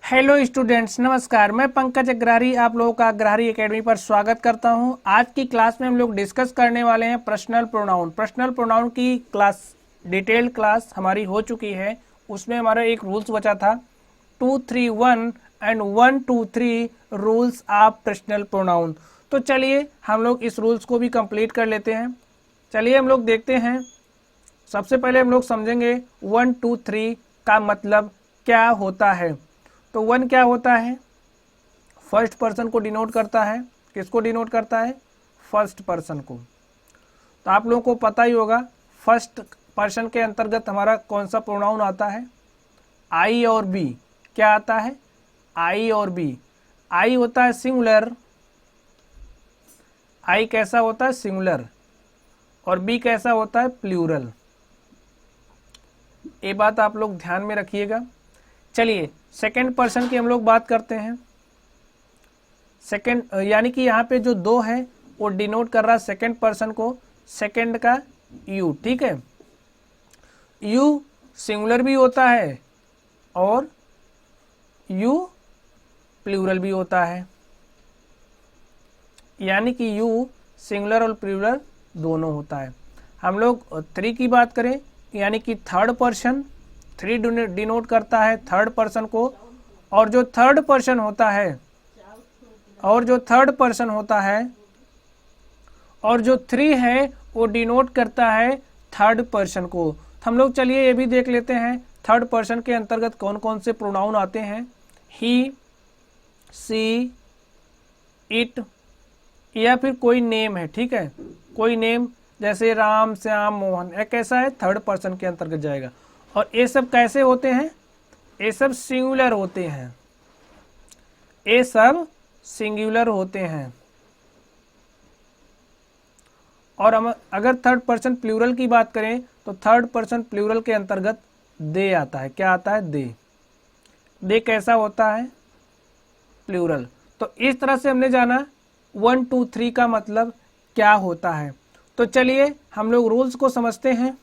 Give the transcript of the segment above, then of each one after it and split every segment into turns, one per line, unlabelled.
Hello students, नमस्कार। मैं पंकज अग्रहरी आप लोगों का अग्रहरी एकेडमी पर स्वागत करता हूं। आज की क्लास में हम लोग डिस्कस करने वाले हैं पर्सनल प्रोनाउन। पर्सनल प्रोनाउन की क्लास डिटेल्ड क्लास हमारी हो चुकी है। उसमें हमारा एक रूल्स बचा था 231 and 123 rules of personal pronoun. तो चलिए हम लोग इस रूल्स को भी कंप्लीट कर लेते हैं। चलिए हम लोग देखते हैं। सबसे पहले हम लोग समझेंगे 1 2 3 का मतलब क्या होता है। तो 1 क्या होता है? फर्स्ट पर्सन को डिनोट करता है। किसको डिनोट करता है? फर्स्ट पर्सन को। तो आप लोगों को पता ही होगा फर्स्ट पर्सन के अंतर्गत हमारा कौन सा प्रोनाउन आता है? आई और बी। क्या आता है? आई और बी। आई होता है सिंगुलर। आई कैसा होता है? सिंगुलर। और बी कैसा होता है? प्लूरल। ये बात आप लोग ध्यान में रखिएगा। चलिए सेकंड पर्सन की हम लोग बात करते हैं। सेकंड यानी कि यहाँ पे जो दो है वो डिनोट कर रहा है सेकंड पर्सन को। सेकंड का यू, ठीक है। यू सिंगुलर भी होता है और यू प्लूरल भी होता है। यानी कि यू सिंगुलर और प्लूरल दोनों होता है। हम लोग 3 की बात करें यानी कि थर्ड पर्सन। 3 डिनोट करता है थर्ड पर्सन को। और जो थर्ड पर्सन होता है और जो 3 है वो डिनोट करता है थर्ड पर्सन को। हम लोग चलिए ये भी देख लेते हैं थर्ड पर्सन के अंतर्गत कौन कौन से प्रोनाउन आते हैं। ही, सी, इट या फिर कोई नेम है, ठीक है। कोई नेम जैसे राम, श्याम, मोहन, एक कैसा है? थर्ड पर्सन के अंतर्गत जाएगा। और ये सब कैसे होते हैं? ये सब सिंगुलर होते हैं। ये सब सिंगुलर होते हैं। और हम अगर थर्ड पर्सन प्लूरल की बात करें तो थर्ड पर्सन प्लूरल के अंतर्गत दे आता है। क्या आता है? दे। दे कैसा होता है? प्लूरल। तो इस तरह से हमने जाना 1 2 3 का मतलब क्या होता है। तो चलिए हम लोग रूल्स को समझते हैं।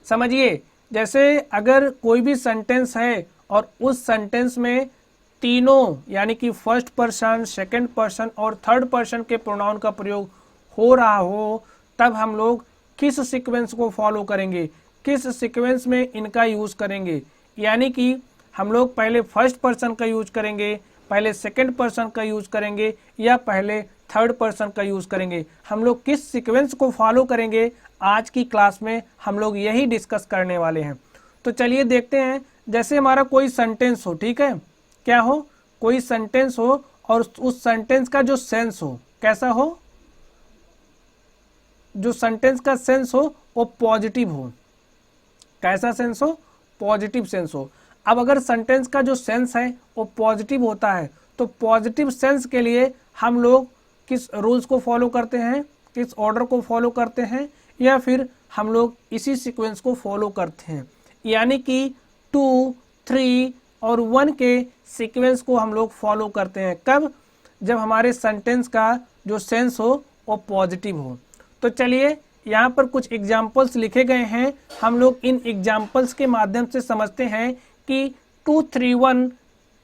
समझिए, जैसे अगर कोई भी सेंटेंस है और उस सेंटेंस में तीनों यानी कि फर्स्ट पर्सन, सेकंड पर्सन और थर्ड पर्सन के प्रोनाउन का प्रयोग हो रहा हो, तब हम लोग किस सीक्वेंस को फॉलो करेंगे, किस सीक्वेंस में इनका यूज करेंगे। यानी कि हम लोग पहले फर्स्ट पर्सन का यूज करेंगे, पहले सेकंड पर्सन का यूज करेंगे या पहले थर्ड पर्सन का यूज करेंगे। हम लोग किस सीक्वेंस को फॉलो करेंगे आज की क्लास में हम लोग यही डिस्कस करने वाले हैं। तो चलिए देखते हैं। जैसे हमारा कोई सेंटेंस हो, ठीक है। क्या हो? कोई सेंटेंस हो और उस सेंटेंस का जो सेंस हो कैसा हो? जो सेंटेंस का सेंस हो वो पॉजिटिव हो। कैसा सेंस हो? पॉजिटिव सेंस हो। अब अगर सेंटेंस का जो सेंस है वो पॉजिटिव होता है तो पॉजिटिव सेंस के लिए हम लोग किस रूल्स को फॉलो करते हैं, किस ऑर्डर को फॉलो करते हैं, या फिर हम लोग इसी सीक्वेंस को फॉलो करते हैं। यानी कि 2 3 और 1 के सीक्वेंस को हम लोग फॉलो करते हैं। कब? जब हमारे सेंटेंस का जो सेंस हो वो पॉजिटिव हो। तो चलिए यहाँ पर कुछ एग्जाम्पल्स लिखे गए हैं। हम लोग इन एग्जाम्पल्स के माध्यम से समझते हैं कि 2 3 1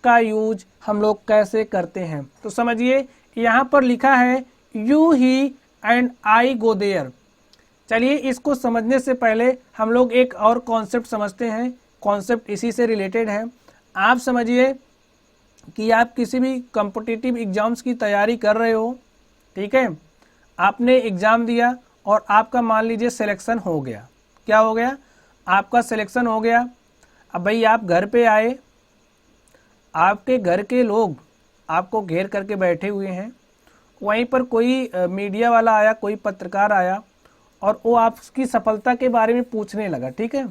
का यूज हम लोग कैसे करते हैं। तो समझिए यहाँ पर लिखा है you, he and I go there. चलिए इसको समझने से पहले हम लोग एक और कॉन्सेप्ट समझते हैं। कॉन्सेप्ट इसी से रिलेटेड है। आप समझिए कि आप किसी भी कॉम्पिटिटिव एग्जाम्स की तैयारी कर रहे हो, ठीक है। आपने एग्ज़ाम दिया और आपका मान लीजिए सिलेक्शन हो गया। क्या हो गया? आपका सिलेक्शन हो गया। अब भाई आप घर पे आए, आपके घर के लोग आपको घेर करके बैठे हुए हैं। वहीं पर कोई मीडिया वाला आया, कोई पत्रकार आया और वो आपकी सफलता के बारे में पूछने लगा, ठीक है।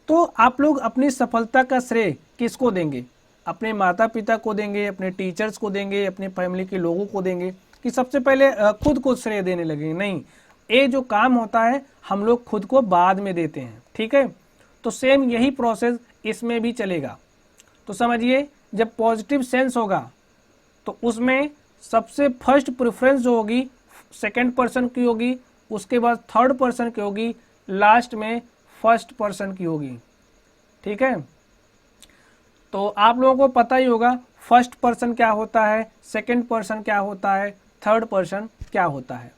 तो आप लोग अपनी सफलता का श्रेय किसको देंगे? अपने माता पिता को देंगे, अपने टीचर्स को देंगे, अपने फैमिली के लोगों को देंगे, कि सबसे पहले खुद को श्रेय देने लगेंगे? नहीं, ये जो काम होता है हम लोग खुद को बाद में देते हैं, ठीक है। तो सेम यही प्रोसेस इसमें भी चलेगा। तो समझिए जब पॉजिटिव सेंस होगा तो उसमें सबसे फर्स्ट प्रेफरेंस जो होगी सेकंड पर्सन की होगी, उसके बाद थर्ड पर्सन की होगी, लास्ट में फर्स्ट पर्सन की होगी। ठीक है, तो आप लोगों को पता ही होगा फर्स्ट पर्सन क्या होता है, सेकंड पर्सन क्या होता है, थर्ड पर्सन क्या होता है।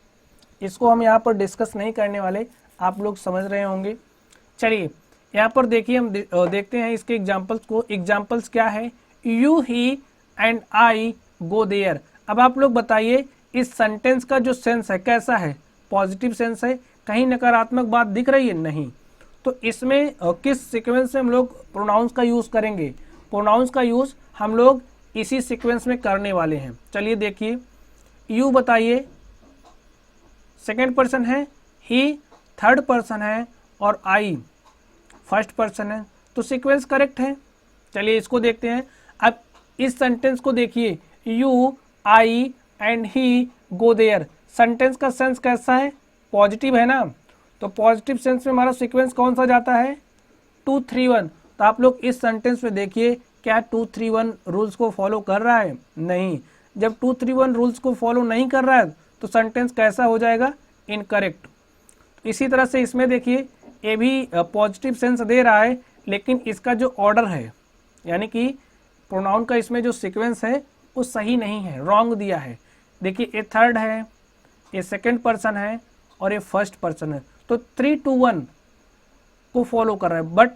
इसको हम यहाँ पर डिस्कस नहीं करने वाले, आप लोग समझ रहे होंगे। चलिए यहाँ पर देखिए, हम देखते हैं इसके एग्जाम्पल्स को। एग्जाम्पल्स क्या है, you he and I go there. अब आप लोग बताइए इस सेंटेंस का जो सेंस है कैसा है, पॉजिटिव सेंस है, कहीं नकारात्मक बात दिख रही है, नहीं। तो इसमें किस सीक्वेंस में हम लोग प्रोनाउंस का यूज़ करेंगे, प्रोनाउंस का यूज़ हम लोग इसी सीक्वेंस में करने वाले हैं। चलिए देखिए, यू बताइए सेकेंड पर्सन है, ही थर्ड पर्सन है और आई फर्स्ट पर्सन है, तो सीक्वेंस करेक्ट है। चलिए इसको देखते हैं। अब इस सेंटेंस को देखिए, you I and he go there, sentence का सेंस कैसा है, पॉजिटिव है ना। तो पॉजिटिव सेंस में हमारा सीक्वेंस कौन सा जाता है, 2 3 1। तो आप लोग इस सेंटेंस में देखिए क्या 2 3 1 रूल्स को फॉलो कर रहा है, नहीं। जब 2 3 1 रूल्स को फॉलो नहीं कर रहा है तो सेंटेंस कैसा हो जाएगा, इनकरेक्ट। इसी तरह से इसमें देखिए, ये भी पॉजिटिव सेंस दे रहा है, लेकिन इसका जो ऑर्डर है यानी कि प्रोनाउन का इसमें जो सीक्वेंस है वो सही नहीं है, रॉन्ग दिया है। देखिए ये थर्ड है, ये सेकंड पर्सन है और ये फर्स्ट पर्सन है, तो 3 2 1 को फॉलो कर रहा है, बट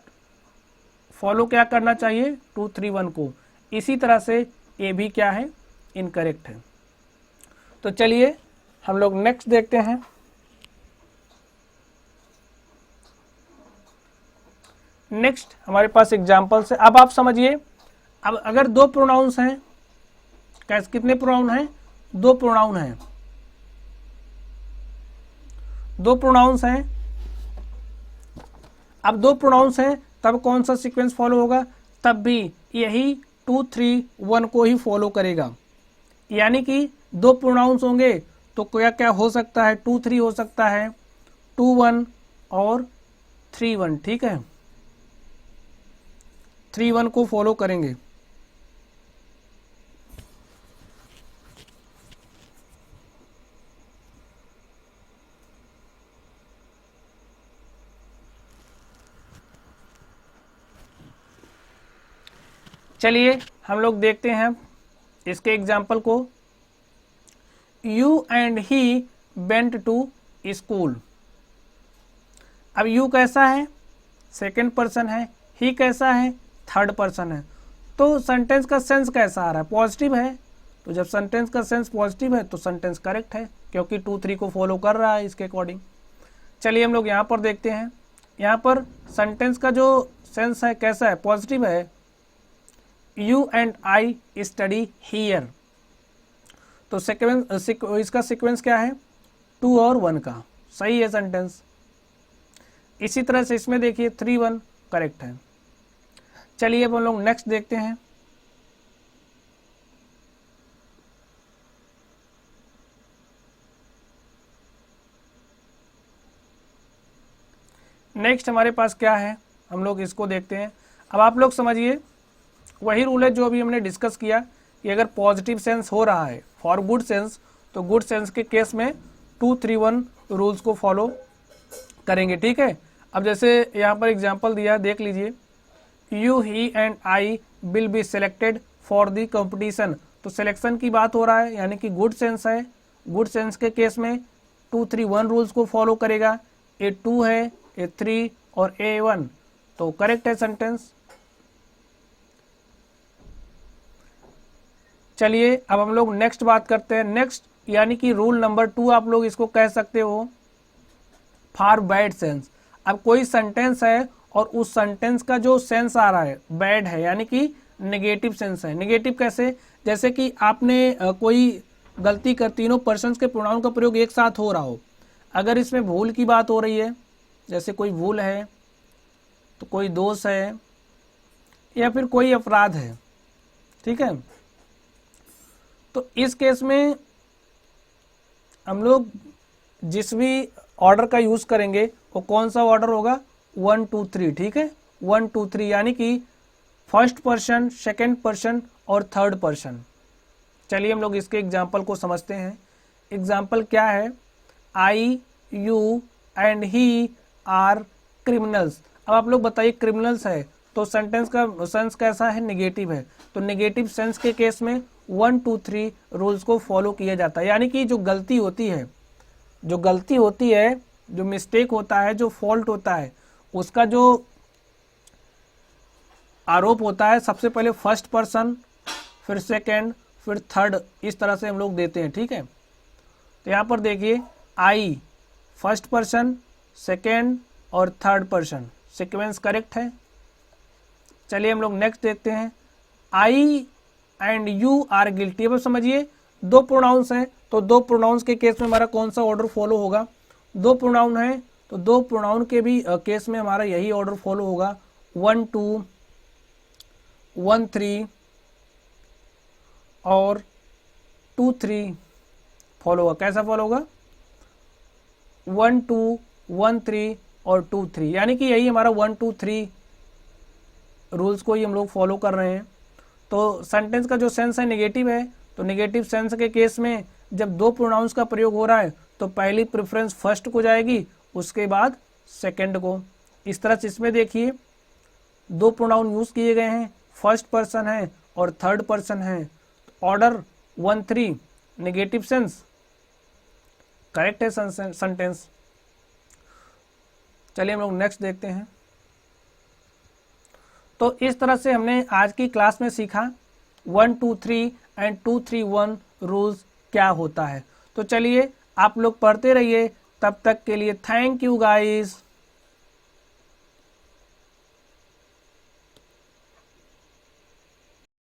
फॉलो क्या करना चाहिए, 2 3 1 को। इसी तरह से ये भी क्या है, इनकरेक्ट है। तो चलिए हम लोग नेक्स्ट देखते हैं। नेक्स्ट हमारे पास एग्जाम्पल्स है। अब आप समझिए, अब अगर दो प्रोनाउंस हैं, कैसे, कितने प्रोनाउन हैं, दो प्रोनाउन हैं, दो प्रोनाउंस हैं। अब दो प्रोनाउंस हैं तब कौन सा सीक्वेंस फॉलो होगा, तब भी यही 2 3 1 को ही फॉलो करेगा। यानी कि दो प्रोनाउंस होंगे तो क्या क्या हो सकता है, 2 3 हो सकता है, 2 1 और 3 1। ठीक है, 3 1 को फॉलो करेंगे। चलिए हम लोग देखते हैं इसके एग्जाम्पल को। You and he went to school. अब यू कैसा है, सेकंड पर्सन है, ही कैसा है, थर्ड पर्सन है, तो सेंटेंस का सेंस कैसा आ रहा है, पॉजिटिव है। तो जब सेंटेंस का सेंस पॉजिटिव है तो सेंटेंस करेक्ट है, क्योंकि 2 3 को फॉलो कर रहा है इसके अकॉर्डिंग। चलिए हम लोग यहाँ पर देखते हैं, यहाँ पर सेंटेंस का जो सेंस है कैसा है, पॉजिटिव है। You and I study here, तो इसका सीक्वेंस क्या है, 2 और 1 का, सही है सेंटेंस। इसी तरह से इसमें देखिए 3 1 करेक्ट है। चलिए अब हम लोग नेक्स्ट देखते हैं। नेक्स्ट हमारे पास क्या है, हम लोग इसको देखते हैं। अब आप लोग समझिए, वही रूल है जो अभी हमने डिस्कस किया कि अगर पॉजिटिव सेंस हो रहा है फॉर गुड सेंस, तो गुड सेंस के केस में 2 3 1 रूल्स को फॉलो करेंगे। ठीक है, अब जैसे यहाँ पर एग्जांपल दिया, देख लीजिए, you he and I will be selected for the competition, तो सिलेक्शन की बात हो रहा है, यानी कि गुड सेंस है। गुड सेंस के केस में 2 3 1 रूल्स को फॉलो करेगा। ए 2 है, ए 3 और ए 1, तो करेक्ट है सेंटेंस। चलिए अब हम लोग नेक्स्ट बात करते हैं। नेक्स्ट यानी कि रूल नंबर 2 आप लोग इसको कह सकते हो, फॉर बैड सेंस। अब कोई सेंटेंस है और उस सेंटेंस का जो सेंस आ रहा है बैड है, यानी कि नेगेटिव सेंस है। नेगेटिव कैसे, जैसे कि आपने कोई गलती कर, तीनों पर्सन्स के प्रोनाउन का प्रयोग एक साथ हो रहा हो, अगर इसमें भूल की बात हो रही है, जैसे कोई भूल है, तो कोई दोष है, या फिर कोई अपराध है, ठीक है, तो इस केस में हम लोग जिस भी ऑर्डर का यूज करेंगे वो कौन सा ऑर्डर होगा, 1 2 3। ठीक है, 1 2 3, यानी कि फर्स्ट पर्सन, सेकंड पर्सन और थर्ड पर्सन। चलिए हम लोग इसके एग्जाम्पल को समझते हैं। एग्जाम्पल क्या है, I you and he are criminals. अब आप लोग बताइए क्रिमिनल्स है तो सेंटेंस का सेंस कैसा है, नेगेटिव है, तो नेगेटिव सेंस के केस में 1 2 3 रूल्स को फॉलो किया जाता है। यानी कि जो गलती होती है, जो मिस्टेक होता है, जो फॉल्ट होता है, उसका जो आरोप होता है सबसे पहले फर्स्ट पर्सन, फिर सेकंड, फिर थर्ड, इस तरह से हम लोग देते हैं। ठीक है, तो यहाँ पर देखिए आई फर्स्ट पर्सन, सेकंड और थर्ड पर्सन, सीक्वेंस करेक्ट है। चलिए हम लोग नेक्स्ट देखते हैं, आई एंड यू आर गिल्टी। अब समझिए दो प्रोनाउंस हैं, तो दो प्रोनाउंस के केस में हमारा कौन सा ऑर्डर फॉलो होगा, दो प्रोनाउन है तो दो प्रोनाउन के भी केस में हमारा यही ऑर्डर फॉलो होगा, 1 2 1 3 और 2 3 फॉलो होगा। कैसा फॉलो होगा, 1 2 1 3 और 2 3, यानी कि यही हमारा 1 2 3 रूल्स को ही हम लोग फॉलो कर रहे हैं। तो सेंटेंस का जो सेंस है नेगेटिव है, तो नेगेटिव सेंस के केस में जब दो प्रोनाउंस का प्रयोग हो रहा है तो पहली प्रेफरेंस फर्स्ट को जाएगी, उसके बाद सेकंड को। इस तरह से इसमें देखिए दो प्रोनाउन यूज किए गए हैं, फर्स्ट पर्सन है और थर्ड पर्सन है, ऑर्डर 1 3 नेगेटिव सेंस करेक्ट है सेंटेंस। चलिए हम लोग नेक्स्ट देखते हैं। तो इस तरह से हमने आज की क्लास में सीखा 1 2 3 एंड 2 3 1 रूल्स क्या होता है। तो चलिए आप लोग पढ़ते रहिए, तब तक के लिए थैंक यू गाइस।